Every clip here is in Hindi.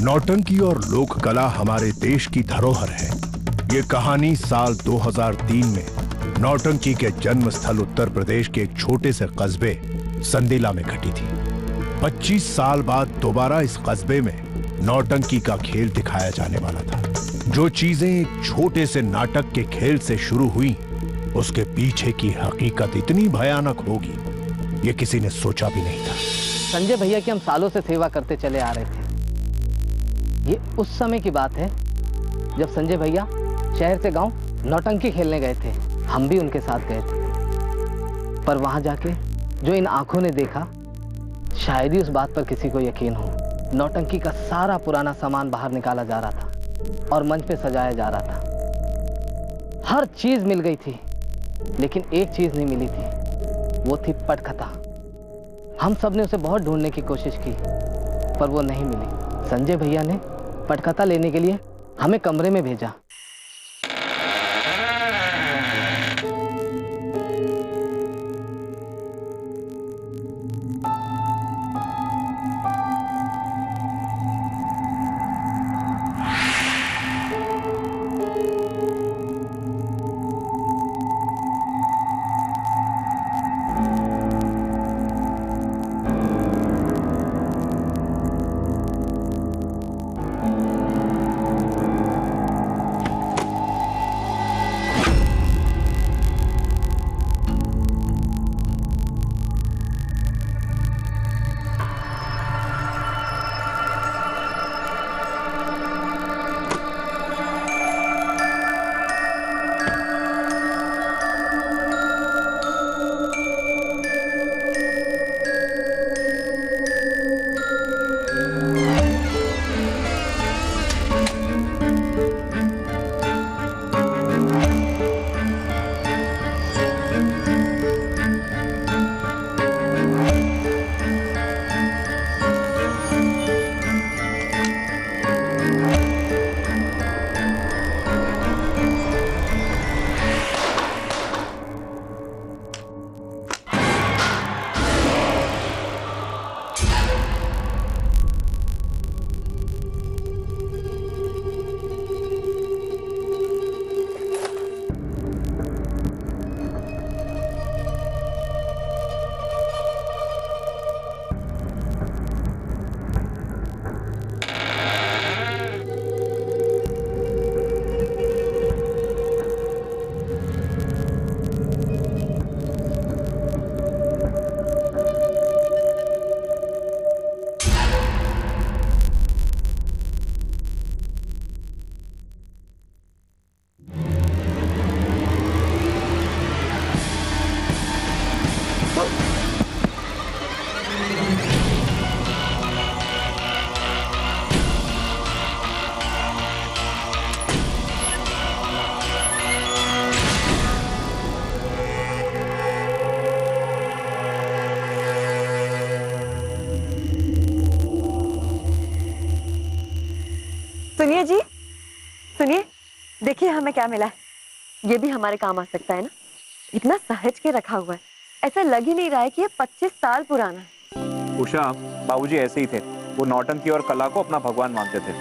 नौटंकी और लोक कला हमारे देश की धरोहर है। ये कहानी साल 2003 में नौटंकी के जन्म स्थल उत्तर प्रदेश के एक छोटे से कस्बे संदेला में घटी थी। 25 साल बाद दोबारा इस कस्बे में नौटंकी का खेल दिखाया जाने वाला था। जो चीजें एक छोटे से नाटक के खेल से शुरू हुई, उसके पीछे की हकीकत इतनी भयानक होगी, ये किसी ने सोचा भी नहीं था। संजय भैया की हम सालों से सेवा करते चले आ रहे थे। ये उस समय की बात है जब संजय भैया शहर से गांव नौटंकी खेलने गए थे। हम भी उनके साथ गए थे, पर वहां जाके जो इन आंखों ने देखा, शायद ही उस बात पर किसी को यकीन हो। नौटंकी का सारा पुराना सामान बाहर निकाला जा रहा था और मंच पे सजाया जा रहा था। हर चीज मिल गई थी, लेकिन एक चीज नहीं मिली थी, वो थी पटकथा। हम सब ने उसे बहुत ढूंढने की कोशिश की, पर वो नहीं मिली। संजय भैया ने पटकथा लेने के लिए हमें कमरे में भेजा। सुनिए जी, सुनिए, देखिए हमें क्या मिला है। ये भी हमारे काम आ सकता है ना। इतना सहेज के रखा हुआ है, ऐसा लग ही नहीं रहा है कि ये 25 साल पुराना है। उषा, बाबूजी ऐसे ही थे। वो नौटंकी और कला को अपना भगवान मानते थे।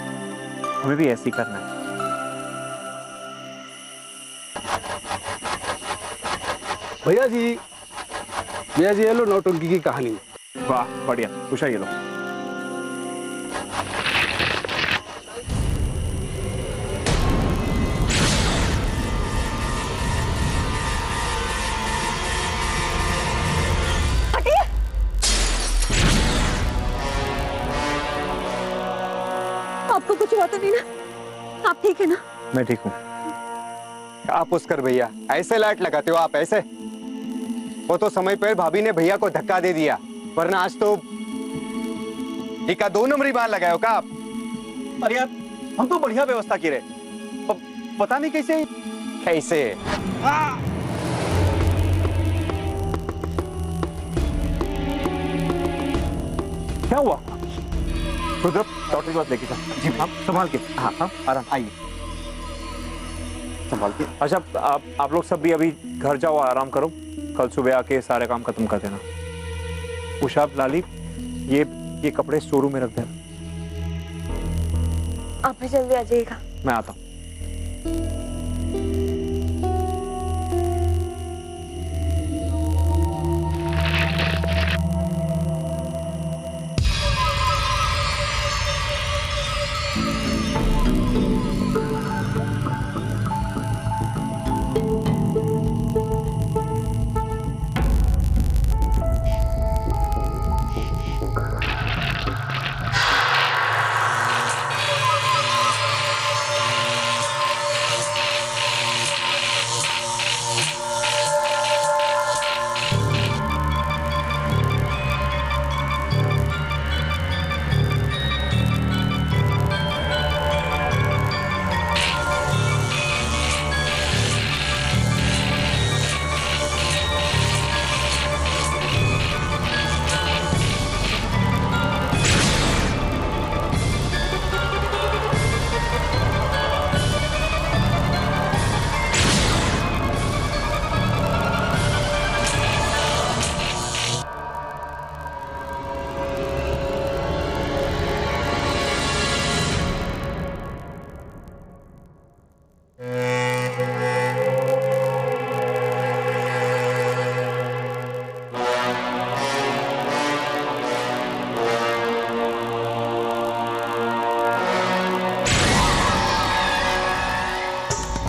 हमें भी ऐसे ही करना है। भैया जी, ये लो नौटंकी की कहानी। वाह बढ़िया। उषा ये लो। आपको कुछ हुआ तो नहीं ना? आप ठीक है ना? मैं ठीक हूँ। आप पुष्कर भैया ऐसे लाइट लगाते हो आप ऐसे? वो तो समय पर भाभी ने भैया को धक्का दे दिया, वरना आज तो टीका 2 नंबरी बार लगाए हो का आप? अरे यार, हम तो बढ़िया व्यवस्था की रहे, पता नहीं कैसे कैसे। क्या हुआ? रुद्र, डॉक्टर के पास लेके जा। जी आप संभाल के। हाँ हाँ, आराम। आइए। संभाल के। अच्छा आप लोग सब भी अभी घर जाओ, आराम करो, कल सुबह आके सारे काम खत्म कर देना। उषा, लाली, ये कपड़े स्टोर रूम में रख देना। आप भी जल्दी आ जाइएगा। मैं आता हूँ।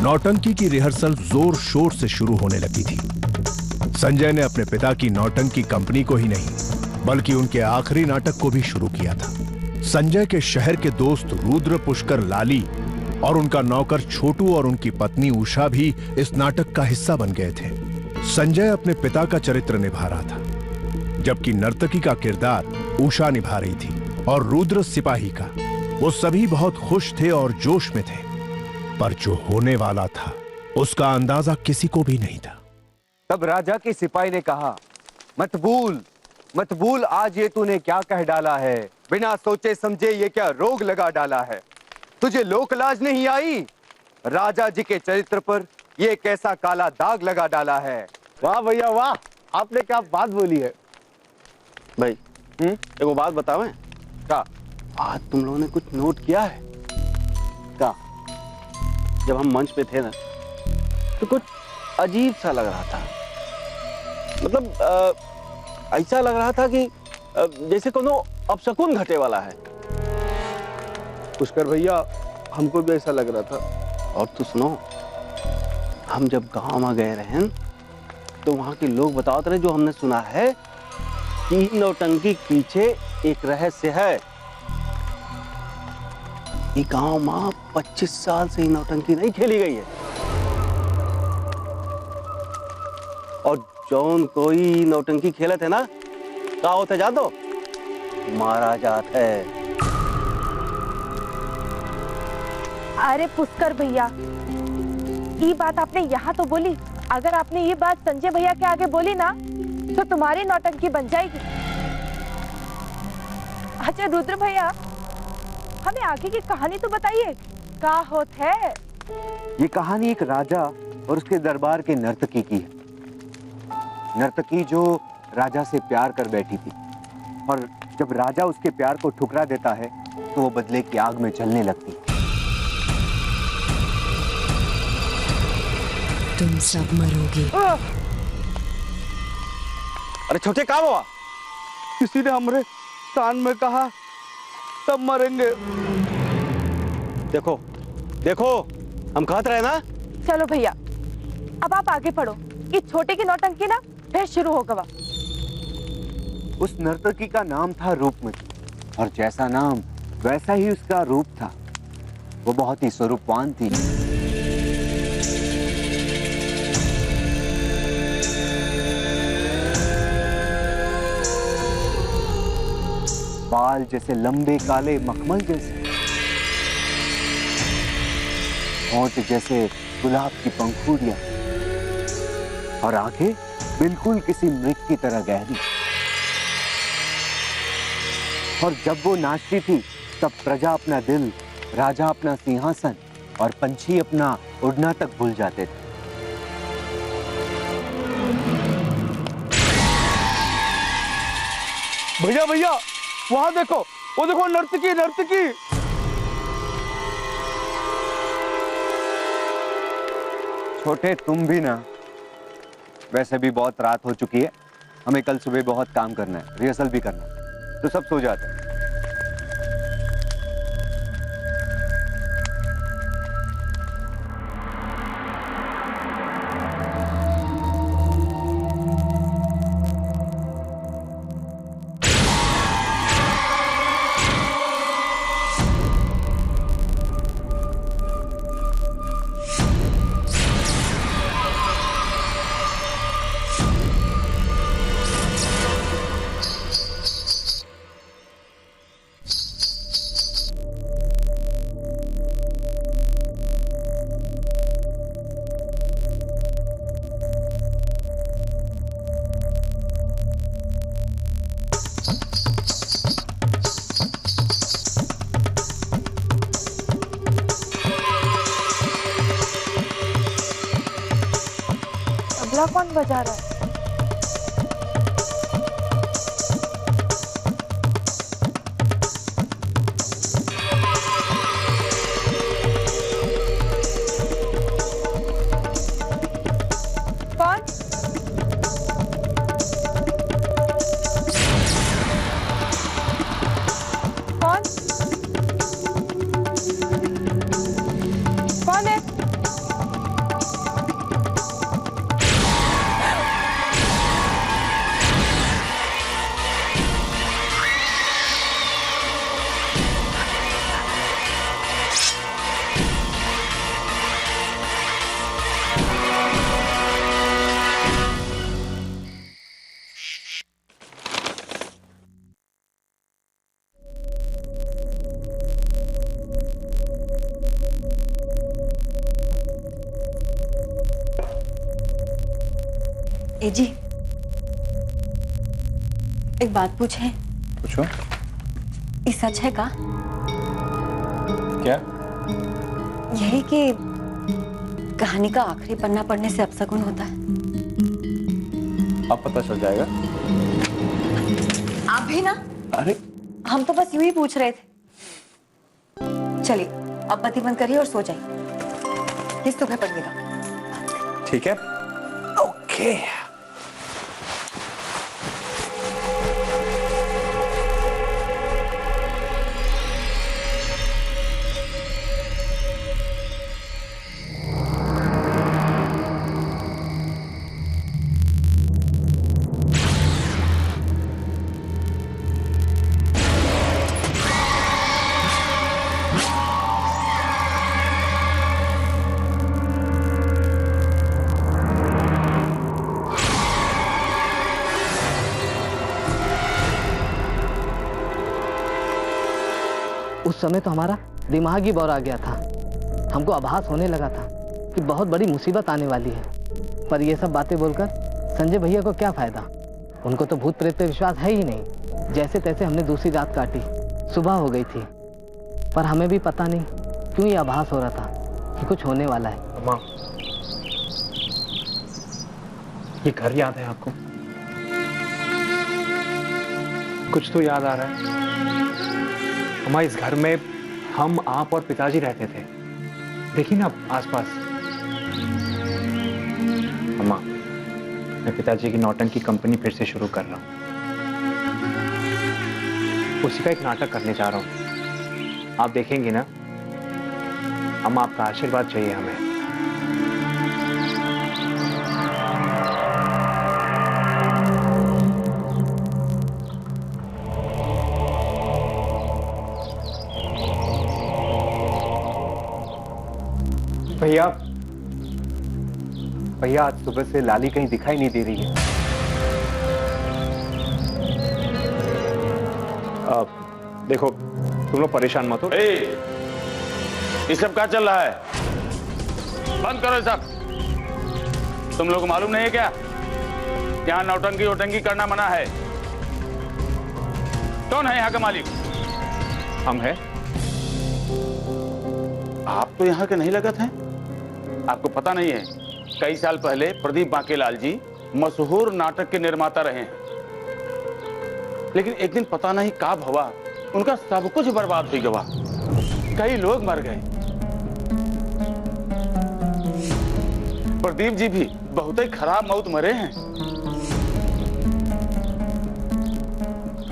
नौटंकी की रिहर्सल जोर शोर से शुरू होने लगी थी। संजय ने अपने पिता की नौटंकी कंपनी को ही नहीं बल्कि उनके आखिरी नाटक को भी शुरू किया था। संजय के शहर के दोस्त रुद्र, पुष्कर, लाली और उनका नौकर छोटू और उनकी पत्नी उषा भी इस नाटक का हिस्सा बन गए थे। संजय अपने पिता का चरित्र निभा रहा था, जबकि नर्तकी का किरदार उषा निभा रही थी और रुद्र सिपाही का। वो सभी बहुत खुश थे और जोश में थे, पर जो होने वाला था उसका अंदाजा किसी को भी नहीं था। तब राजा के सिपाही ने कहा, मत भूल आज ये तूने क्या कह डाला है। बिना सोचे समझे ये क्या रोग लगा डाला है। तुझे लोक लाज नहीं आई। राजा जी के चरित्र पर ये कैसा काला दाग लगा डाला है। वाह भैया वाह, आपने क्या बात बोली है। भाई एगो बात बतावें क्या? आज तुम लोगों ने कुछ नोट किया है क्या? जब हम मंच पे थे ना तो कुछ अजीब सा लग रहा था। मतलब ऐसा लग रहा था कि जैसे कोनो अपशकुन घटे वाला है। पुष्कर भैया, हमको भी ऐसा लग रहा था। और तो सुनो, हम जब गांव में गए रहे तो वहां के लोग बताते रहे, जो हमने सुना है कि नौटंकी के पीछे एक रहस्य है। ये गांव में 25 साल से ही नौटंकी नहीं खेली गई है और जौन कोई नौटंकी खेले थे ना, क्या होते जा दो मारा जात है। अरे पुष्कर भैया, ये बात आपने यहाँ तो बोली, अगर आपने ये बात संजय भैया के आगे बोली ना तो तुम्हारी नौटंकी बन जाएगी। अच्छा रुद्र भैया, हमें आगे की कहानी तो बताइए, क्या होत है? ये कहानी एक राजा और उसके दरबार के नर्तकी की है। नर्तकी जो राजा से प्यार कर बैठी थी और जब राजा उसके प्यार को ठुकरा देता है तो वो बदले की आग में जलने लगती। तुम सब मरोगे। अरे छोटे क्या हुआ? किसी ने हमरे कान में कहा तब मरेंगे। देखो देखो, हम कहते रहे ना। चलो भैया, अब आप आगे पढ़ो। ये छोटे की नौटंकी ना फिर शुरू हो गया। उस नर्तकी का नाम था रूपमती और जैसा नाम वैसा ही उसका रूप था। वो बहुत ही स्वरूपवान थी। बाल जैसे लंबे काले मखमल जैसे, होंठ जैसे गुलाब की पंखुड़ियां और आंखें बिल्कुल किसी मृग की तरह गहरी। और जब वो नाचती थी तब प्रजा अपना दिल, राजा अपना सिंहासन और पंछी अपना उड़ना तक भूल जाते थे। भैया भैया वहां देखो, वो देखो नर्तकी नर्तकी। छोटे तुम भी ना, वैसे भी बहुत रात हो चुकी है, हमें कल सुबह बहुत काम करना है, रिहर्सल भी करना है, तो सब सो जाते हैं। तबला कौन बजा रहा है? कौन? कौन? कौन है? ए जी, एक बात पूछे? पूछो। ये सच है का? क्या? यही कि कहानी का आखिरी पन्ना पढ़ने से अपशगुन होता है। अब पता चल जाएगा। आप भी ना? अरे हम तो बस यूं ही पूछ रहे थे। चलिए अब बत्ती बंद करिए और सो जाइए, किस सुबह पड़ेगा। ठीक है, ओके। उस समय तो हमारा दिमाग ही बौर आ गया था। हमको आभास होने लगा था कि बहुत बड़ी मुसीबत आने वाली है। पर ये सब बातें बोलकर संजय भैया को क्या फायदा? उनको तो भूत प्रेत पे विश्वास है ही नहीं। जैसे तैसे हमने दूसरी रात काटी, सुबह हो गई थी, पर हमें भी पता नहीं क्यों ये आभास हो रहा था कि कुछ होने वाला है। अम्मा, ये घर याद है आपको? कुछ तो याद आ रहा है। अम्मा, इस घर में हम, आप और पिताजी रहते थे। देखिए ना आसपास। अम्मा, मैं पिताजी की नौटंकी कंपनी फिर से शुरू कर रहा हूँ। उसी का एक नाटक करने जा रहा हूँ। आप देखेंगे ना। अम्मा, आपका आशीर्वाद चाहिए हमें। भैया, भैया आज सुबह से लाली कहीं दिखाई नहीं दे रही है। देखो, तुम लोग परेशान मत हो। ये सब क्या चल रहा है? बंद करो ये सब। तुम लोग को मालूम नहीं है क्या यहाँ नौटंकी वोटंकी करना मना है? कौन है यहाँ का मालिक? हम हैं। आप तो यहाँ के नहीं लगत हैं। आपको पता नहीं है, कई साल पहले प्रदीप बांकेलाल जी मशहूर नाटक के निर्माता रहे हैं, लेकिन एक दिन पता नहीं का भवा उनका सब कुछ बर्बाद हो गया। कई लोग मर गए। प्रदीप जी भी बहुत ही खराब मौत मरे हैं।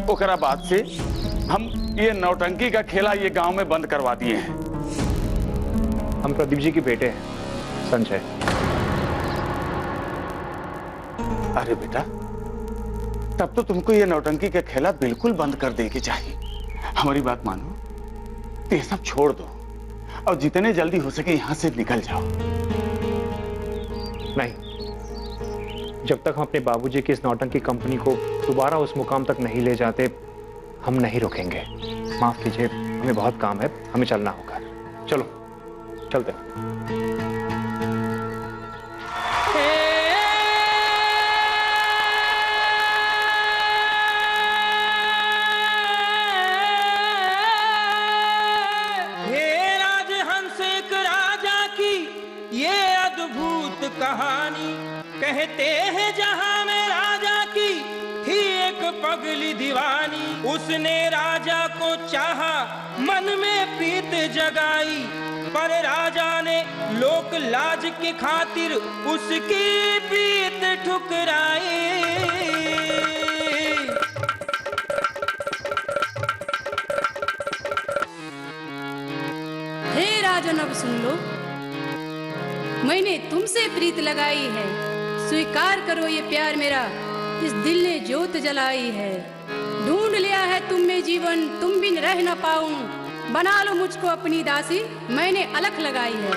ओकरा बाद से हम ये नौटंकी का खेला ये गांव में बंद करवा दिए हैं। हम प्रदीप जी के बेटे हैं, संजय। अरे बेटा, तब तो तुमको ये नौटंकी का खेला बिल्कुल बंद कर देगी चाहिए। हमारी बात मानो, तो ये सब छोड़ दो और जितने जल्दी हो सके यहां से निकल जाओ। नहीं, जब तक हम अपने बाबूजी की इस नौटंकी कंपनी को दोबारा उस मुकाम तक नहीं ले जाते, हम नहीं रुकेंगे। माफ कीजिए, हमें बहुत काम है, हमें चलना होगा। चलो चलते हैं। कहानी कहते हैं जहां में राजा की थी एक पगली दीवानी। उसने राजा को चाहा, मन में प्रीत जगाई, पर राजा ने लोक लाज की खातिर उसकी प्रीत ठुकराई। हे राजन, अब सुन लो, मैंने तुमसे प्रीत लगाई है, स्वीकार करो ये प्यार मेरा, इस दिल ने ज्योत जलाई है। ढूंढ लिया है तुम में जीवन, तुम बिन रह न पाऊं, बना लो मुझको अपनी दासी, मैंने अलख लगाई है।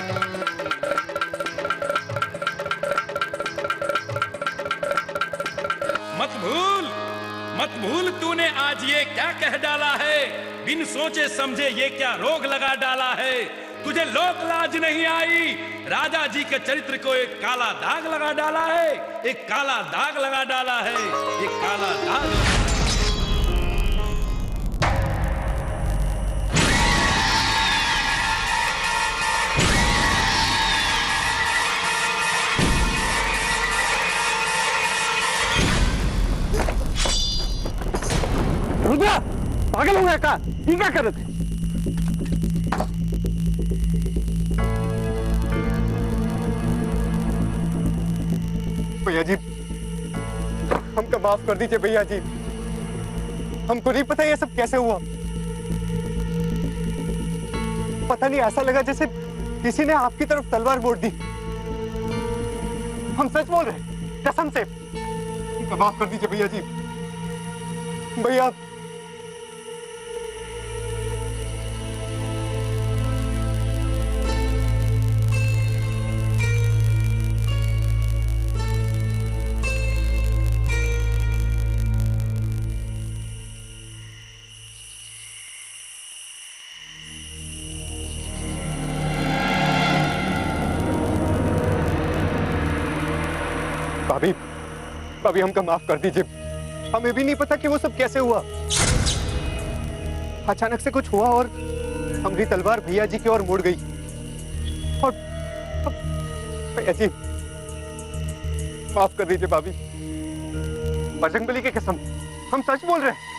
मत भूल तूने आज ये क्या कह डाला है, बिन सोचे समझे ये क्या रोग लगा डाला है। तुझे लोक लाज नहीं आई, राजा जी के चरित्र को एक काला दाग लगा डाला है, एक काला दाग लगा डाला है, एक काला दाग। रुद्रा, पागल हो गया का? ये क्या कर रहे थे? भैया जी, हमको माफ कर दीजिए भैया जी, हमको नहीं पता ये सब कैसे हुआ। पता नहीं, ऐसा लगा जैसे किसी ने आपकी तरफ तलवार मोड़ दी। हम सच बोल रहे हैं, कसम से। हमको माफ कर दीजिए भैया जी। भैया, भाभी हमको माफ कर दीजिए। हमें भी नहीं पता कि वो सब कैसे हुआ। अचानक से कुछ हुआ और हमारी तलवार भैया जी की ओर मुड़ गई। और भैया जी, माफ कर दीजिए भाभी, बजरंगबली की कसम, हम सच बोल रहे हैं।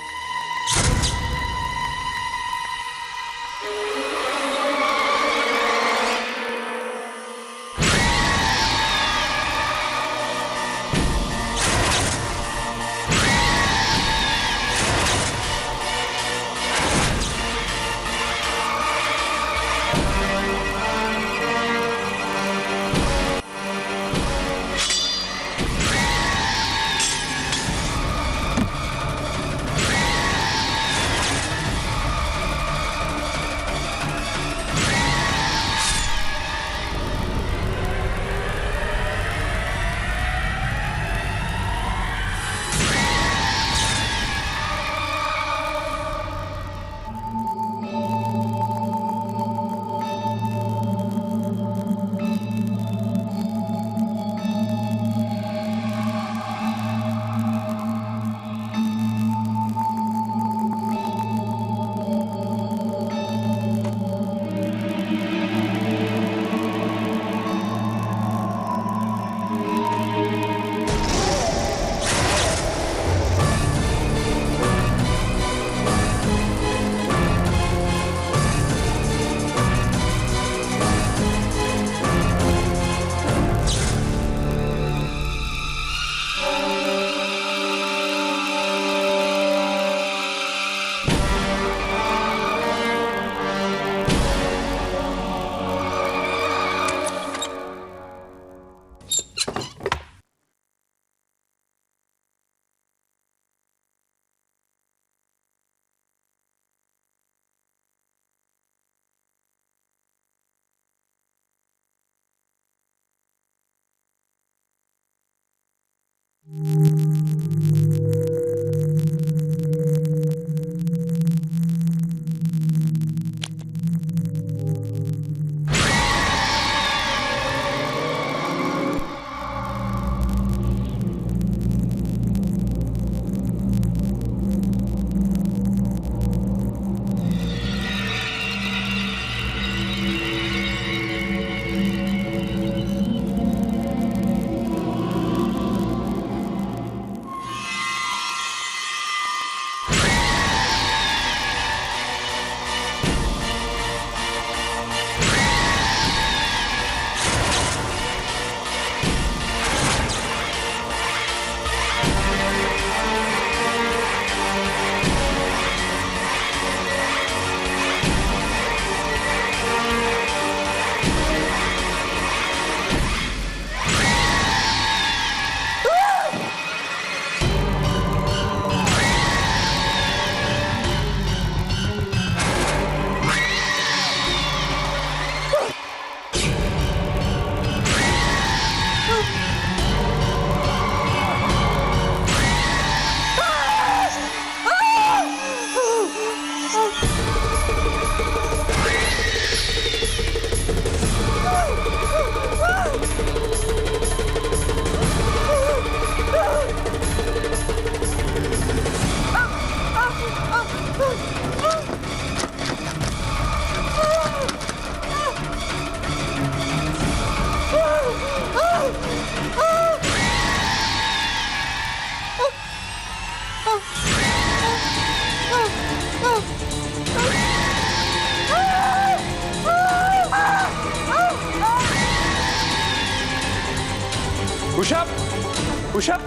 उषा,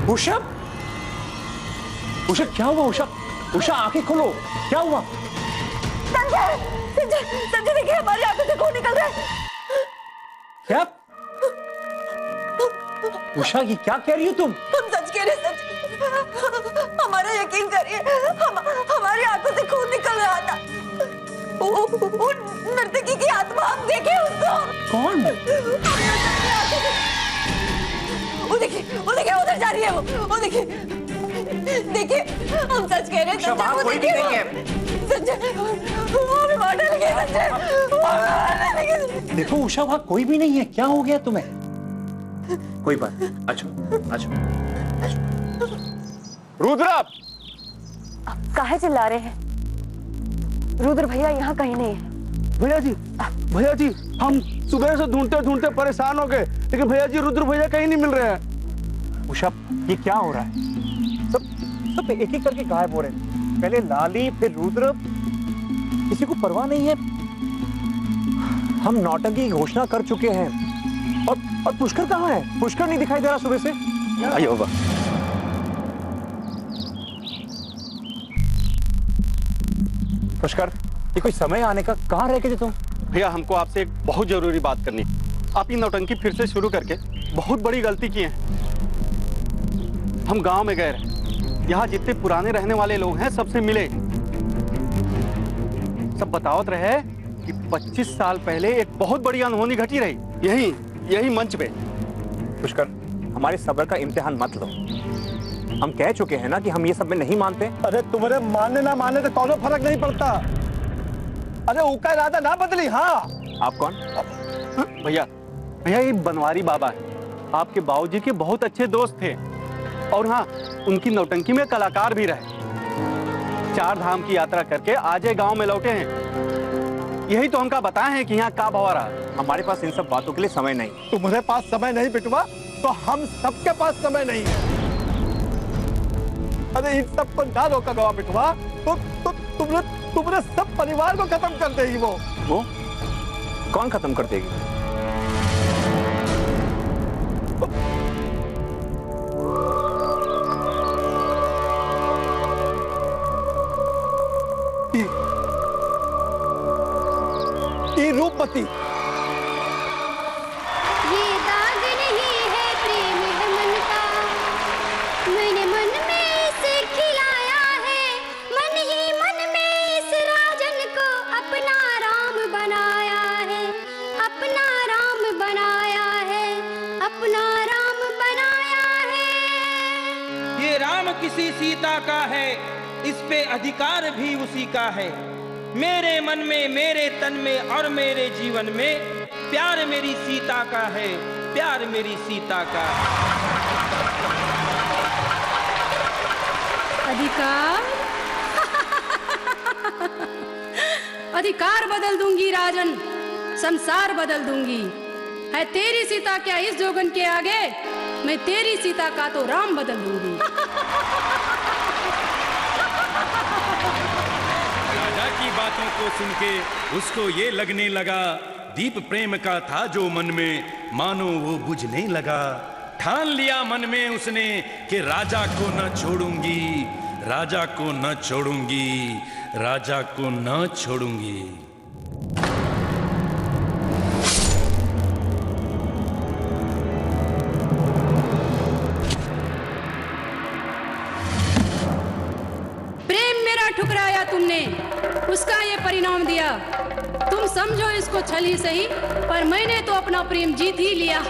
उषा, उषा क्या हुआ? उषा, उषा आंखें खोलो, क्या हुआ? संजय, संजय, संजय देखिए हमारी आंखों से खून निकल रहा है। क्या? उषा ये क्या कह रही हो तुम? हम सच कह रहे हैं, सच। हमारा यकीन करिए, हमारी आंखों से खून निकल रहा था। वो नर्तकी की आत्मा, हम देखे उसको। कौन? वो देखिए उधर जा रही है वो देखिए, देखिए हम सच कह रहे हैं संजय, वो देखिए संजय, वो हमें मार डालेंगे संजय। देखो उषा वहां कोई भी नहीं है, क्या हो गया तुम्हें? कोई बात, अच्छा अच्छा। रुद्र, काहे चिल्ला रहे हैं? रुद्र भैया यहाँ कहीं नहीं है। भैया जी हम सुबह से ढूंढते ढूंढते परेशान हो गए, लेकिन भैया जी रुद्र भैया कहीं नहीं मिल रहे हैं। उषा ये क्या हो रहा है? सब एक एक करके गायब हो रहे हैं। पहले लाली, फिर रुद्र, किसी को परवाह नहीं है। हम नौटंकी की घोषणा कर चुके हैं। और पुष्कर कहाँ है? पुष्कर नहीं दिखाई दे रहा सुबह से। आइए होगा। पुष्कर, ये कोई समय आने का, कहाँ रह गए तुम? भैया हमको आपसे एक बहुत जरूरी बात करनी। आप ये नौटंकी फिर से शुरू करके बहुत बड़ी गलती की है। हम गांव में गए रहे, यहाँ जितने पुराने रहने वाले लोग हैं सबसे मिले। सब बतावत रहे कि 25 साल पहले एक बहुत बड़ी अनहोनी घटी रही यही मंच पे। पुष्कर, हमारे सब्र का इम्तिहान मत लो। हम कह चुके हैं ना कि हम ये सब में नहीं मानते। अरे तुम्हारे मानने ना मानने से कोनो फर्क नहीं पड़ता। अरे उसका इरादा ना बदली। हाँ आप कौन? भैया ये बनवारी बाबा है, आपके बाबूजी के बहुत अच्छे दोस्त थे। और हाँ, उनकी नौटंकी में कलाकार भी रहे। 4 धाम की यात्रा करके आज ये गांव में लौटे हैं। यही तो हमका बताए हैं कि यहाँ का भवा रहा। हमारे पास इन सब बातों के लिए समय नहीं। तुम्हारे पास समय नहीं बिटवा, तो हम सबके पास समय नहीं है। अरे इन सबको ना रोका गवा बिटवा तो तुमने सब परिवार को खत्म कर देगी। वो कौन खत्म कर देगी? रूपमती। ये दाग नहीं है प्रेम है मन का, मैंने मन में इसे खिलाया है। मन ही मन में इस राजन को अपना राम बनाया है, अपना राम बनाया है, अपना राम बनाया है। ये राम किसी सीता का है, इस पे अधिकार भी उसी का है। मेरे मन में, मेरे तन में और मेरे जीवन में प्यार मेरी सीता का है, प्यार मेरी सीता का है। अधिकार अधिकार बदल दूंगी राजन, संसार बदल दूंगी। है तेरी सीता क्या इस जोगन के आगे? मैं तेरी सीता का तो राम बदल दूंगी। राजा की बातों को सुन के उसको ये लगने लगा, दीप प्रेम का था जो मन में, मानो वो बुझने लगा। ठान लिया मन में उसने कि राजा को न छोड़ूंगी, राजा को न छोड़ूंगी, राजा को न छोड़ूंगी। प्रेम मेरा ठुकराया तुमने, उसका ये परिणाम दिया। तुम समझो इसको छल ही सही, पर मैंने तो अपना प्रेम जीत ही लिया।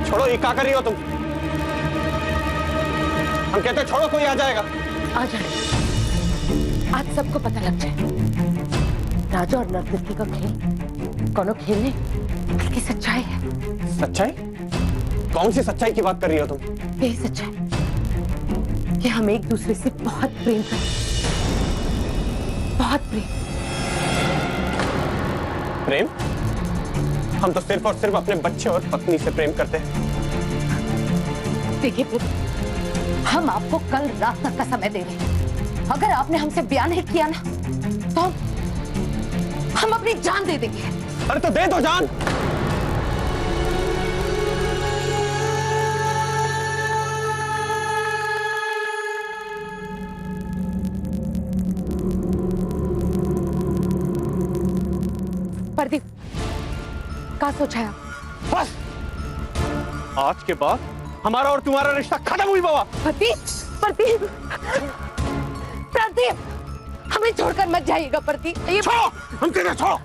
छोड़ो, ये क्या कर रही हो तुम? हम कहते छोड़ो, कोई आ जाएगा। आ जाए, आज सबको पता लग जाए। राजा और नर्तकी का खेल कोनो खेल नहीं, बल्कि सच्चाई है। सच्चाई? कौन सी सच्चाई की बात कर रही हो तुम? यही सच्चाई कि हम एक दूसरे से बहुत प्रेम करते हैं, बहुत प्रेम। प्रेम? हम तो सिर्फ और सिर्फ अपने बच्चे और पत्नी से प्रेम करते हैं। देखिए प्रदीप, हम आपको कल रात तक का समय दे रहे हैं। अगर आपने हमसे ब्याह नहीं किया ना तो हम अपनी जान दे देंगे। अरे तो दे दो जान। प्रदीप, क्या सोचा है? बस आज के बाद हमारा और तुम्हारा रिश्ता खत्म हुई बाबा। प्रदीप, प्रदीप, प्रदीप, हमें छोड़कर मत जाइएगा प्रदीप। ये छोड़ो, हम किधर छोड़ो?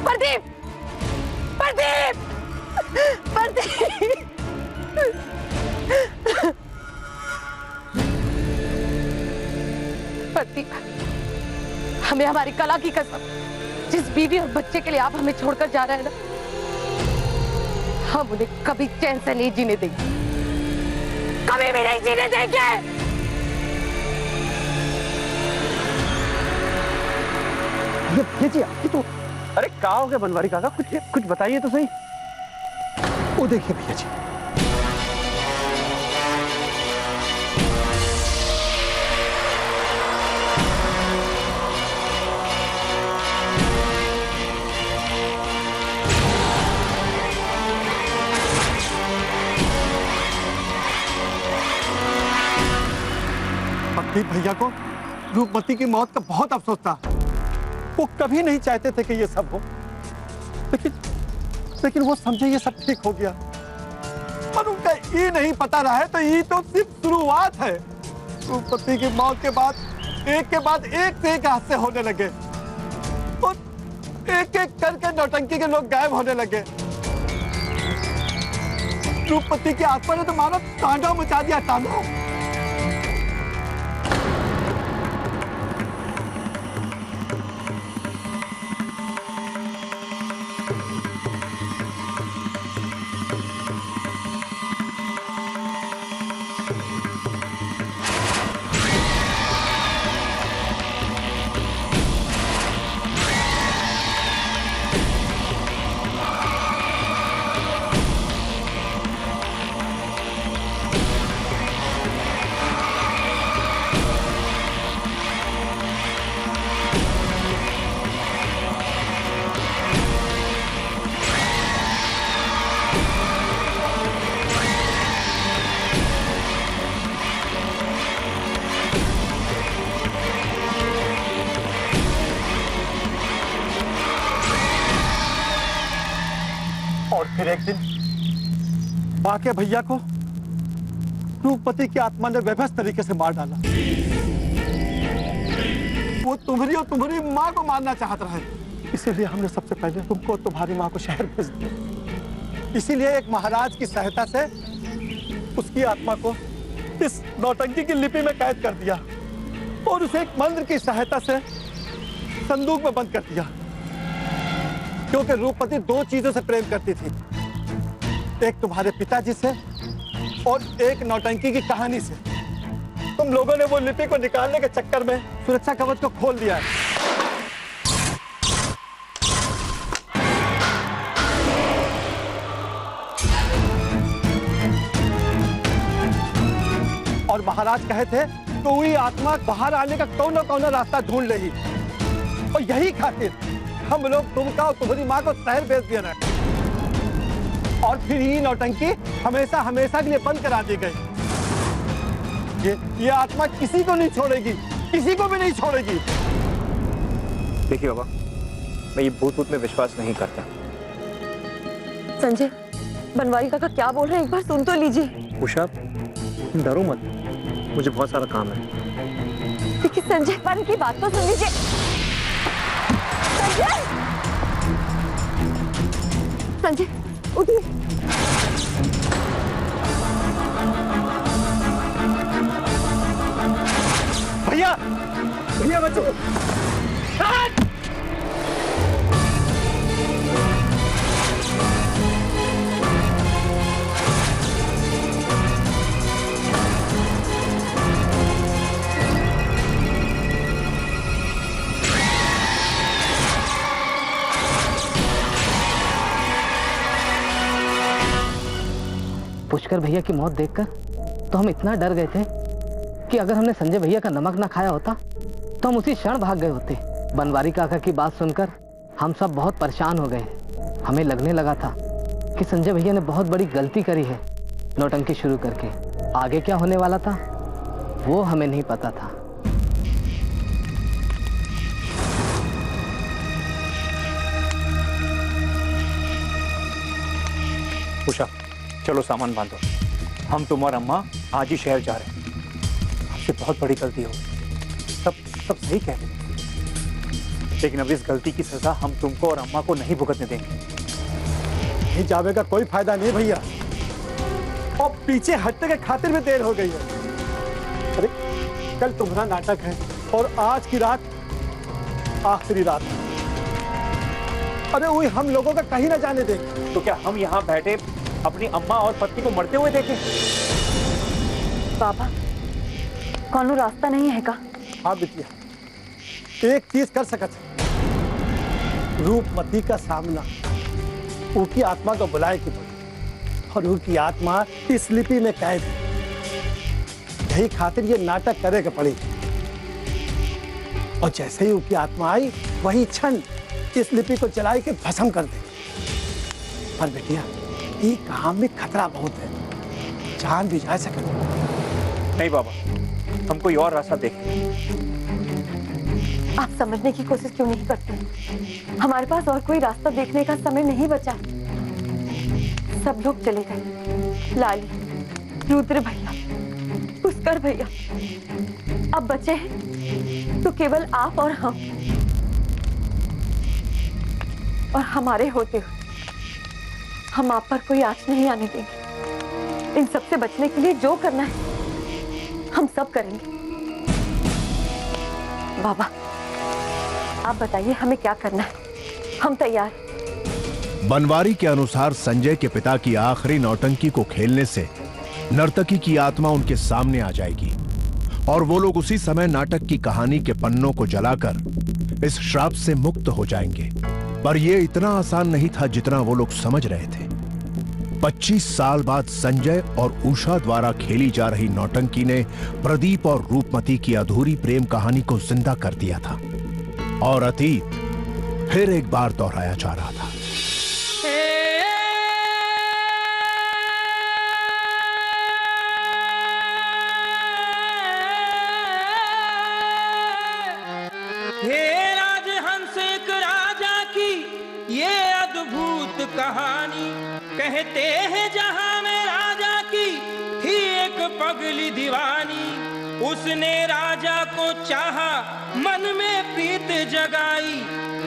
प्रदीप, प्रदीप, प्रदीप, प्रदीप, हमें हमारी कला की कसम, जिस बीवी और बच्चे के लिए आप हमें छोड़कर जा रहे हैं ना, हम उन्हें कभी चैन से नहीं जीने देंगे, कभी भी नहीं जीने देंगे। ये जी आपकी तो, अरे क्या हो गया बनवारी काका? कुछ बताइए तो सही। वो देखिए भैया जी, प्रदीप भैया को रूपमती की मौत का बहुत अफसोस था। वो कभी नहीं चाहते थे कि ये सब हो, लेकिन वो समझे ये सब ठीक हो गया। पर उनका ये नहीं पता रहा है तो ये तो सिर्फ शुरुआत है। रूपमती की मौत के बाद एक से एक हादसे होने लगे और एक एक करके नौटंकी के लोग गायब होने लगे। रूपमती की आत्मा ने तो मानो तांडव मचा दिया, तांडव। फिर एक दिन बाके भैया को रूपमती की आत्मा ने बेबस तरीके से मार डाला। वो तुम्हारी और तुम्हारी माँ को मारना चाहता रहा, इसीलिए हमने सबसे पहले तुमको और तुम्हारी माँ को शहर भेज दिया। इसीलिए एक महाराज की सहायता से उसकी आत्मा को इस नौटंकी की लिपि में कैद कर दिया और उसे एक मंत्र की सहायता से संदूक में बंद कर दिया। क्योंकि रूपमती दो चीजों से प्रेम करती थी, एक तुम्हारे पिताजी से और एक नौटंकी की कहानी से। तुम लोगों ने वो लिपि को निकालने के चक्कर में सुरक्षा कवच को खोल दिया है। और महाराज कहे थे तो वही आत्मा बाहर आने का कौन ना रास्ता ढूंढ लेगी, और यही खातिर हम लोग तुमका और तुम्हारी माँ को शहर भेज दिया ना, और फिर ये नौटंकी हमेशा हमेशा के लिए बंद करा दी गई। ये आत्मा किसी को नहीं छोड़ेगी, किसी को भी नहीं छोड़ेगी। देखिए बाबा, मैं ये भूत में विश्वास नहीं करता। संजय, बनवारी काका क्या बोल रहे हैं, एक बार सुन तो लीजिए। उषा, डरो मत, मुझे बहुत सारा काम है। देखिए संजय, पर की बात तो सुन लीजिए। संजय, संजय उठिए। भैया, भैया बचो। पुष्कर भैया की मौत देखकर तो हम इतना डर गए थे कि अगर हमने संजय भैया का नमक ना खाया होता तो हम उसी क्षण भाग गए होते। बनवारी काका की बात सुनकर हम सब बहुत परेशान हो गए। हमें लगने लगा था कि संजय भैया ने बहुत बड़ी गलती करी है नौटंकी शुरू करके। आगे क्या होने वाला था वो हमें नहीं पता था। उषा, चलो सामान बांधो। हम तुम और अम्मा आज ही शहर जा रहे हैं। आपसे बहुत बड़ी गलती हो, सब सही कह रहे हैं, लेकिन अब इस गलती की सजा हम तुमको और अम्मा को नहीं भुगतने देंगे। नहीं जावे का कोई फायदा नहीं भैया, और पीछे हटने के खातिर में देर हो गई है। अरे कल तुम्हारा नाटक है और आज की रात आखिरी रात है। अरे वही हम लोगों का कहीं ना जाने देंगे। तो क्या हम यहाँ बैठे अपनी अम्मा और पत्नी को मरते हुए देखें? बाबा, कौन रास्ता नहीं है का? हाँ बिटिया, एक चीज कर सकत है, रूपमती का सामना उनकी आत्मा को बुलाए की पड़ी, और उनकी आत्मा इस लिपि में कैद है। यही खातिर ये नाटक करेगा पड़ी, और जैसे ही उनकी आत्मा आई वही क्षण इस लिपि को जलाई के भस्म कर दे। पर बेटिया, ये काम में खतरा बहुत है, जान भी जा सके। नहीं बाबा, हम कोई और रास्ता देखते हैं। आप समझने की कोशिश क्यों नहीं करते? हमारे पास और कोई रास्ता देखने का समय नहीं बचा। सब लोग चले गए, लाली, रुद्र भैया, पुष्कर भैया। अब बचे हैं तो केवल आप और हम, और हमारे होते हुए हम आप पर कोई आँच नहीं आने देंगे। इन सबसे बचने के लिए जो करना है हम सब करेंगे। बाबा, आप बताइए हमें क्या करना है, हम तैयार। बनवारी के अनुसार संजय के पिता की आखिरी नौटंकी को खेलने से नर्तकी की आत्मा उनके सामने आ जाएगी और वो लोग उसी समय नाटक की कहानी के पन्नों को जलाकर इस श्राप से मुक्त हो जाएंगे। पर यह इतना आसान नहीं था जितना वो लोग समझ रहे थे। 25 साल बाद संजय और उषा द्वारा खेली जा रही नौटंकी ने प्रदीप और रूपमती की अधूरी प्रेम कहानी को जिंदा कर दिया था और अतीत फिर एक बार दोहराया जा रहा था। कहानी कहते हैं जहां में राजा की थी एक पगली दीवानी। उसने राजा को चाहा, मन में प्रीत जगाई,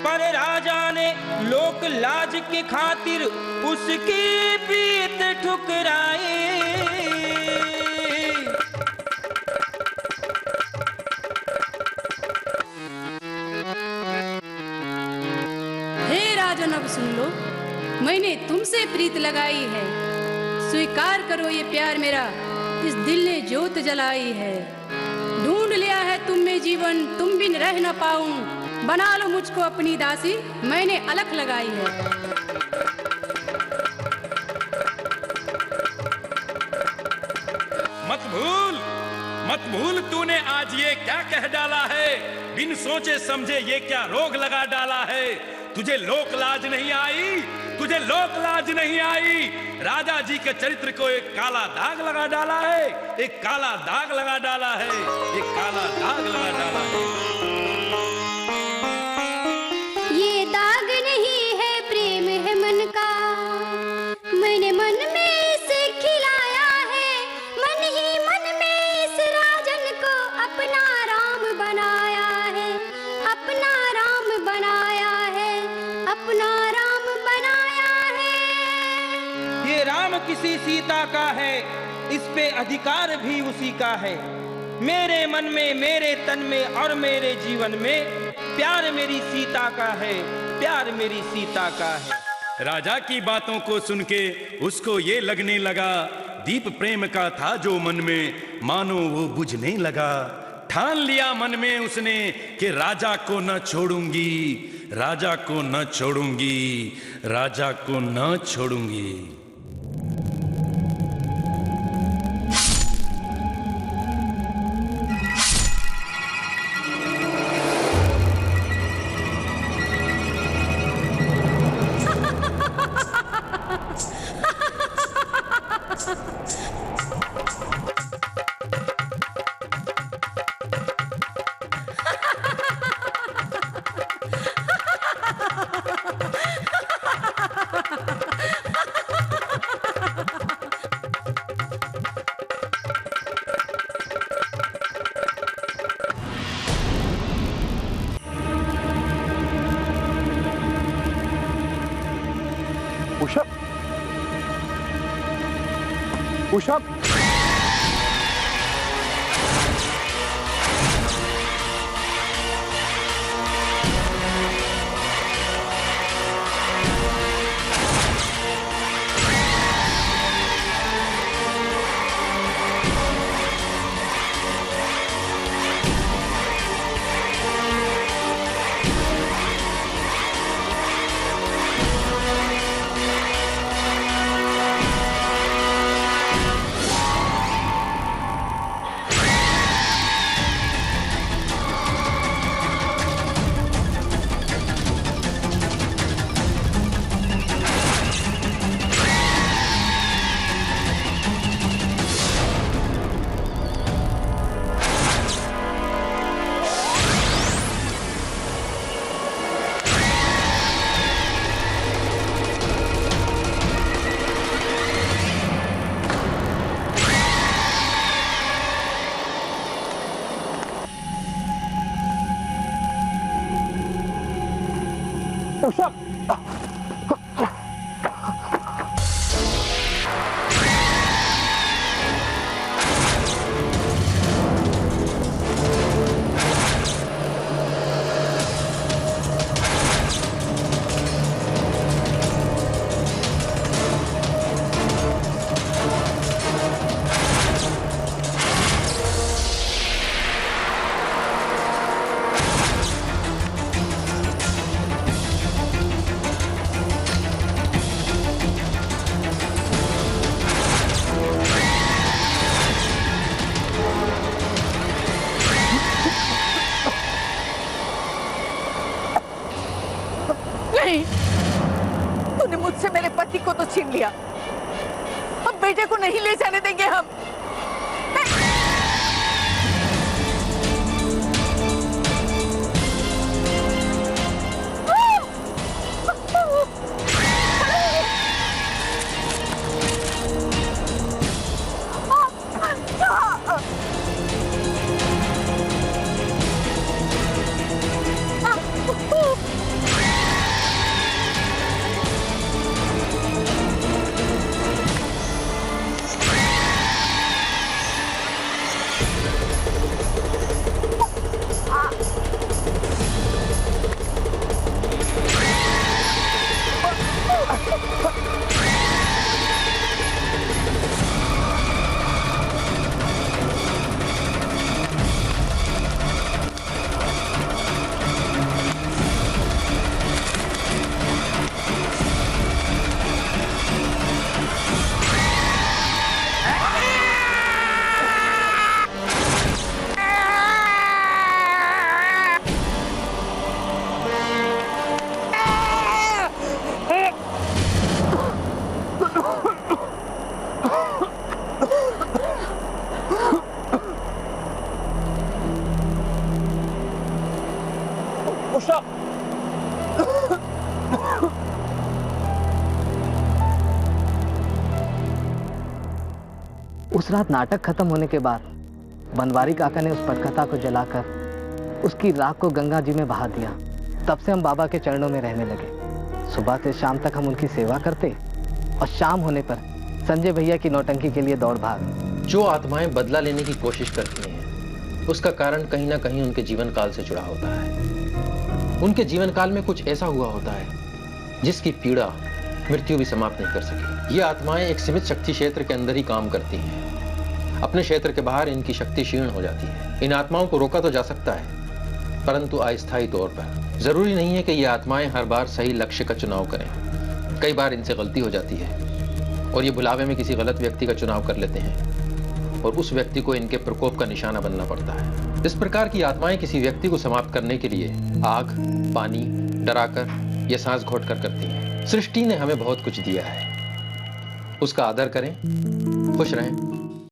पर राजा ने लोक लाज की खातिर उसकी प्रीत ठुकराई। हे राजन, अब सुन लो, मैंने तुमसे प्रीत लगाई है, स्वीकार करो ये प्यार मेरा, इस दिल ने ज्योत जलाई है। ढूंढ लिया है तुम में जीवन, तुम बिन रह न पाऊं, बना लो मुझको अपनी दासी, मैंने अलख लगाई है। मत भूल तूने आज ये क्या कह डाला है, बिन सोचे समझे ये क्या रोग लगा डाला है। तुझे लोक लाज नहीं आई, तुझे लोक लाज नहीं आई। राजा जी के चरित्र को एक काला दाग लगा डाला है, एक काला दाग लगा डाला है, एक काला दाग लगा डाला है। ये दाग नहीं है, प्रेम है मन का, मैंने मन में इसे खिलाया है, मन ही मन में इस राजन को अपना राम बनाया है, अपना राम बनाया है, अपना राम बनाया है। ये राम किसी सीता का है, इस पे अधिकार भी उसी का है। मेरे मन में, मेरे तन में और मेरे जीवन में प्यार मेरी सीता का है, प्यार मेरी सीता का है। राजा की बातों को सुन के उसको ये लगने लगा, दीप प्रेम का था जो मन में, मानो वो बुझने लगा। ठान लिया मन में उसने कि राजा को न छोड़ूंगी, राजा को न छोड़ूंगी, राजा को न छोड़ूंगी। उषा, उषा, उषा, नहीं, तूने मुझसे मेरे पति को तो छीन लिया, अब बेटे को नहीं ले जाने देंगे हम। उस रात नाटक खत्म होने के बाद बनवारी काका ने उस पटकथा को जलाकर उसकी राख को गंगा जी में बहा दिया। तब से हम बाबा के चरणों में रहने लगे। सुबह से शाम तक हम उनकी सेवा करते और शाम होने पर संजय भैया की नौटंकी के लिए दौड़ भाग। जो आत्माएं बदला लेने की कोशिश करती हैं, उसका कारण कहीं ना कहीं उनके जीवन काल से जुड़ा होता है। उनके जीवन काल में कुछ ऐसा हुआ होता है जिसकी पीड़ा मृत्यु भी समाप्त नहीं कर सकी। ये आत्माएं एक सीमित शक्ति क्षेत्र के अंदर ही काम करती हैं। अपने क्षेत्र के बाहर इनकी शक्ति क्षीण हो जाती है। इन आत्माओं को रोका तो जा सकता है, परंतु अस्थायी तौर पर। जरूरी नहीं है कि ये आत्माएं हर बार सही लक्ष्य का चुनाव करें। कई बार इनसे गलती हो जाती है और ये बुलावे में किसी गलत व्यक्ति का चुनाव कर लेते हैं और उस व्यक्ति को इनके प्रकोप का निशाना बनना पड़ता है। इस प्रकार की आत्माएं किसी व्यक्ति को समाप्त करने के लिए आग, पानी, डराकर या सांस घोटकर करती हैं। सृष्टि ने हमें बहुत कुछ दिया है, उसका आदर करें, खुश रहें